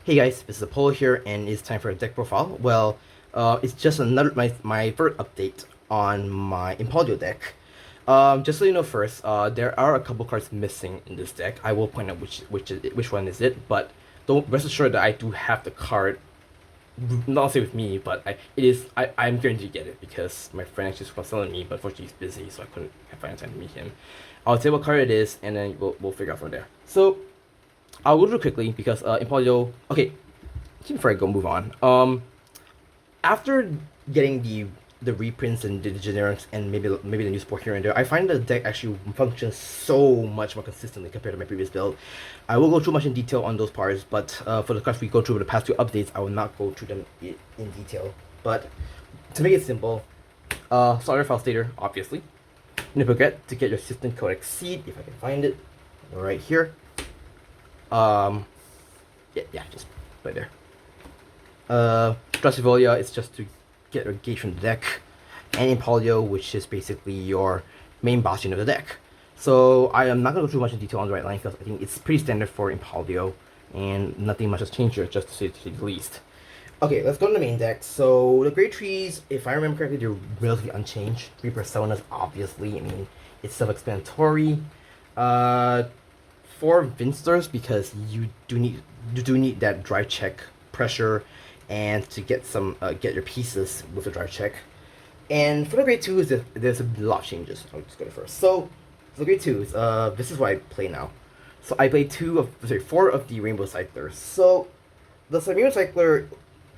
Hey guys, this is Apollo here, and it's time for a deck profile. Well, it's just another my third update on my Impauldio deck. Just so you know first, there are a couple cards missing in this deck. I will point out which one is it, but don't rest assured that I do have the card. Not say with me, but I'm guaranteed to get it because my friend actually was telling me, but unfortunately he's busy, so I couldn't find time to meet him. I'll tell you what card it is, and then we'll figure out from there. So I'll go through quickly because Impauldio. Okay, before I move on. After getting the reprints and the generics and maybe the new support here and there, I find the deck actually functions so much more consistently compared to my previous build. I will go through much in detail on those parts, but for the cards we go through the past two updates, I will not go through them in detail. But to make it simple, starter file stater, obviously. Don't forget to get your system code Exceed, if I can find it, right here. Yeah, just right there. Drasivolia is just to get a gauge from the deck, and Impauldio, which is basically your main bastion of the deck. So I am not going to go too much in detail on the right line because I think it's pretty standard for Impauldio, and nothing much has changed here, just to say the least. Okay, let's go to the main deck. So the Great Trees, if I remember correctly, they're relatively unchanged. 3 personas, obviously. I mean, it's self-explanatory. 4 Vinsters because you do need that drive check pressure and to get some get your pieces with the drive check. And for the grade 2s, there's a lot of changes. I'll just go to first. So for the grade 2s, this is what I play now. So I play 4 of the Rainbow Cyclers. So the Rainbow Cycler,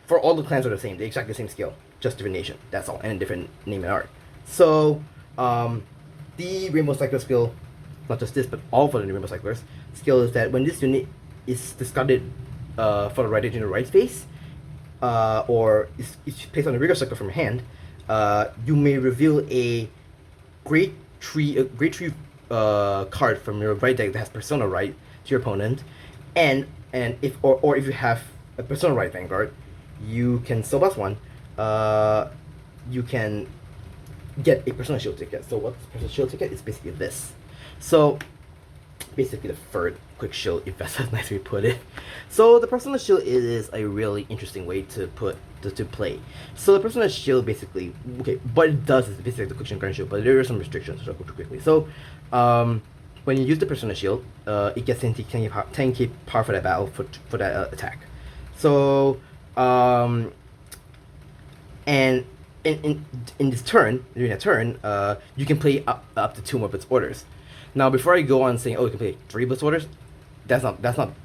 for all the clans are the same. They're exactly the same skill, just different nation. That's all, and a different name and art. So the Rainbow Cycler skill, not just this, but all for the Rainbow Cyclers, skill is that when this unit is discarded for the right in the right space, or is placed on the rigor circle from your hand, you may reveal a great tree card from your right deck that has Persona Right to your opponent, and if you have a Persona Right Vanguard, you can still plus 1. You can get a Persona Shield ticket. So what's Persona Shield ticket? It's basically this. So basically the third quick shield, if that's a nice way to put it. So the Persona Shield is a really interesting way to play. So the Persona Shield basically, okay, what it does is basically the quick shield, shield, but there are some restrictions, so I'll go through quickly. So when you use the Persona Shield, it gets into 10k power for that battle for that attack. So and in this turn, during that turn, you can play up to 2 more Blitz orders. Now, before I go on saying, oh, you can play 3 Blitz orders, that's not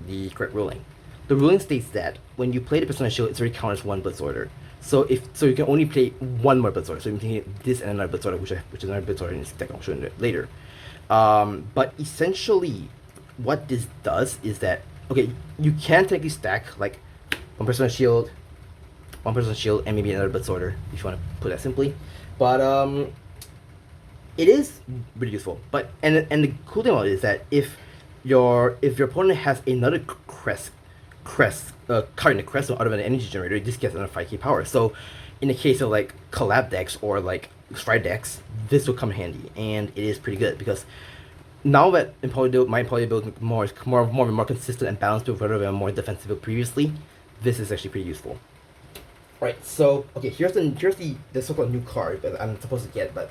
the correct ruling. The ruling states that when you play the Persona Shield, it's already counted as 1 Blitz order. So you can only play 1 more Blitz order. So you can hit this and another Blitz order, which is another Blitz order in this deck. I'll show you later. But essentially, what this does is that, okay, you can technically stack like 1 Persona Shield, and maybe another Blitz order, if you want to put that simply. But it is really useful. But and the cool thing about it is that if your opponent has another crest card in the crest out of an energy generator, this gets another 5k power. So in the case of like collab decks or like stride decks, this will come handy, and it is pretty good because now that my Impauldio build is more consistent and balanced build rather than more defensive build previously, this is actually pretty useful. Right, so okay, here's the so-called new card that I'm supposed to get, but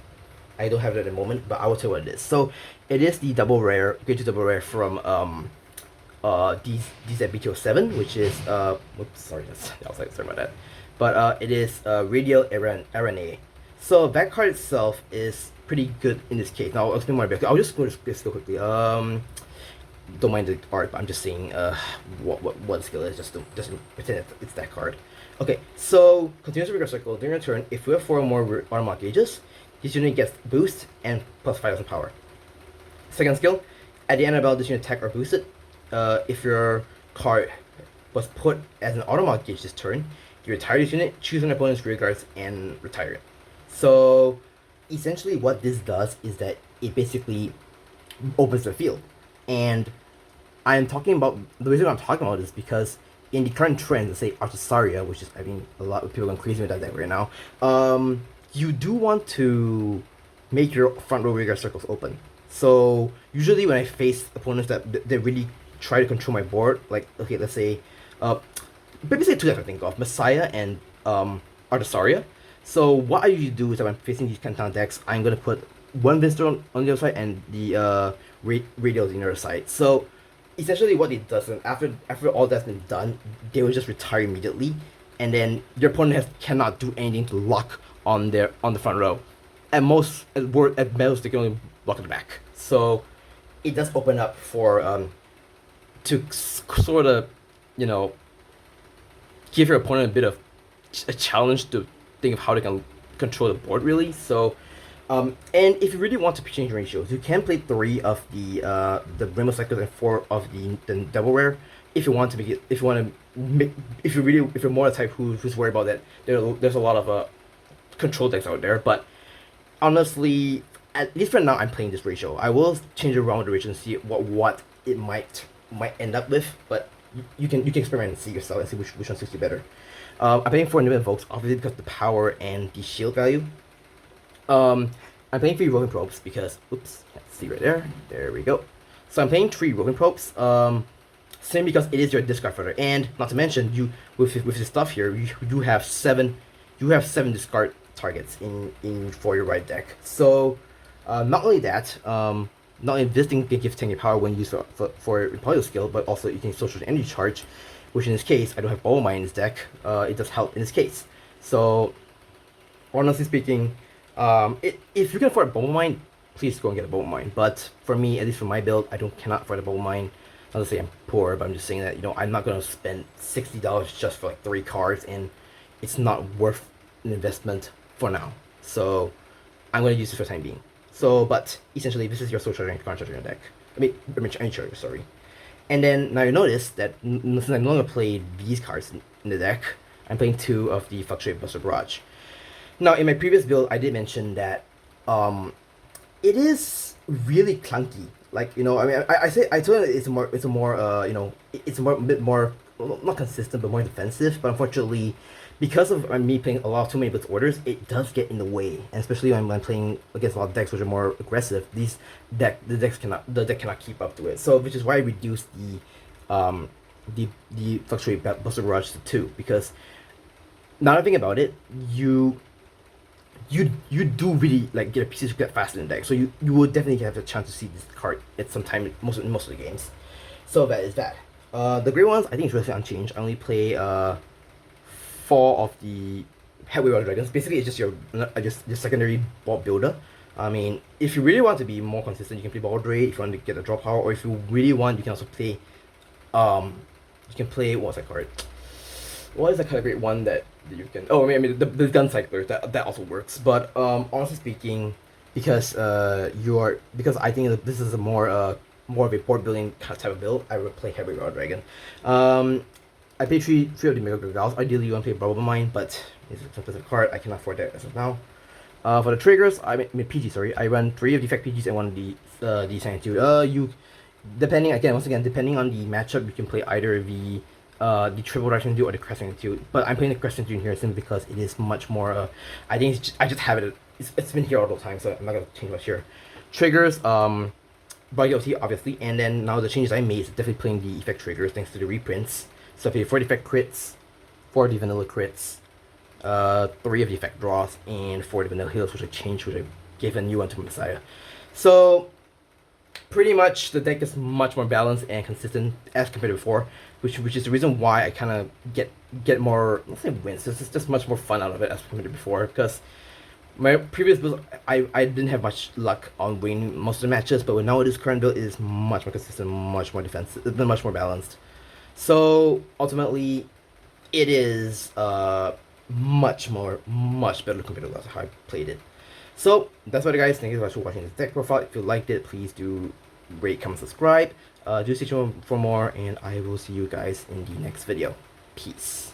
I don't have it at the moment, but I will tell you what it is. So it is the double rare, grade 2 double rare from DZ-BT07, which is whoops, sorry, sorry about that. But it is Radial RNA. So that card itself is pretty good in this case. Now I'll explain more about it. I'll just go to this real quickly. Don't mind the art, but I'm just saying what the skill is, just pretend it's that card. Okay, so continuous rigor circle during your turn. If you have 4 or more automatic gauges, this unit gets boost and plus 5,000 power. Second skill, at the end of battle, this unit attack or boosted. If your card was put as an automatic gauge this turn, you retire this unit, choose an opponent's rear guards, and retire it. So essentially what this does is that it basically opens the field. And I'm talking about, the reason I'm talking about this is because in the current trend, let's say Artisaria, which is, I mean, a lot of people are going crazy with that deck right now, you do want to make your front row rigor circles open. So usually when I face opponents that really try to control my board. Like, okay, let's say, basically two decks I think of, Messiah and Artisaria. So what I usually do is that when I'm facing these kind of decks, I'm gonna put one Vinster on the other side and the Radial on the other side. So essentially what it does, and after all that's been done, they will just retire immediately, and then your opponent cannot do anything to lock on the front row. At most, at most, they can only block at the back. So it does open up for to sort of, you know, give your opponent a bit of a challenge to think of how they can control the board really. So and if you really want to change ratios, you can play 3 of the Rainbow Cycles and 4 of the Double Rare if you want to make it. If you want to make, if you're more the type who's worried about that, there's a lot of control decks out there. But honestly, at least for now, I'm playing this ratio. I will change around the ratio and see what it might end up with. But you can experiment and see yourself and see which one suits you better. I'm playing 4 New Invokes, obviously because of the power and the shield value. I'm playing 3 Roving Probes because, oops, can't see right there. There we go. So I'm playing 3 Roving Probes. Same because it is your discard fodder, and not to mention you with this stuff here, you have 7 discard targets in for your right deck. So not only that, not only this thing can give 10 power when used for Impauldio skill, but also you can social energy charge, which in this case I don't have Bubble Mine in this deck. It does help in this case. So honestly speaking, if you can afford a Bubble Mine, please go and get a Bubble Mine. But for me, at least for my build, cannot afford a Bubble Mine. Not to say I'm poor, but I'm just saying that, you know, I'm not gonna spend $60 just for like 3 cards, and it's not worth an investment for now. So I'm gonna use this for the time being. So, but essentially, this is your social charger and card charger in deck. I mean energy charger, sorry. And then now you notice that since I no longer play these cards in the deck, I'm playing 2 of the Fluctuate Buster Barrage. Now, in my previous build, I did mention that it is really clunky. Like, you know, I mean, I told it it's a more you know, it's a bit more, well, not consistent, but more defensive. But unfortunately, because of me playing a lot of too many blitz orders, it does get in the way. And especially when I'm playing against a lot of decks which are more aggressive, the deck cannot keep up to it. So, which is why I reduced the Fluctuate Buster Barrage to 2, because now that I think about it, you do really like get a piece of get fast in the deck, so you will definitely have a chance to see this card at some time in most of the games. So that is that. The great ones I think is really unchanged. I only play 4 of the Heavy Water Dragons. Basically, it's just your secondary board builder. I mean, if you really want to be more consistent, you can play Ball Raid if you want to get a draw power, or if you really want, you can also play what's that card? What is the kind of great one that you can? Oh, I mean the Gun Cycler, that also works. But honestly speaking, because I think that this is a more of a board building type of build, I would play Heavy Raw Dragon. I play three of the Mega Gals. Ideally, you want to play Bubble Mine, but it's a specific card. I cannot afford that as of now. For the triggers, I mean PG. Sorry, I run 3 of the Effect PGs and 1 of the Destined. Depending on the matchup, you can play either the Triple Direction Dude or the Crescent Dude. But I'm playing the Crescent Dude here simply because it is much more. I think I just have it. It's been here all the time, so I'm not gonna change much here. Triggers, Bug obviously, and then now the changes I made is definitely playing the effect triggers thanks to the reprints. So I play 4 effect crits, 4 of the vanilla crits, 3 of the effect draws, and 4 of the vanilla heals, which I changed, which I've given you onto Messiah. So pretty much the deck is much more balanced and consistent as compared to before, which is the reason why I kind of get more, let's say wins. It's just much more fun out of it as compared to before, because my previous build I didn't have much luck on winning most of the matches, but now with this current build, it is much more consistent, much more defensive, much more balanced. So ultimately, it is much better compared to how I played it. So that's what, guys. Thank you so much for watching this deck profile. If you liked it, please do rate, comment, subscribe. Do stay tuned for more, and I will see you guys in the next video. Peace.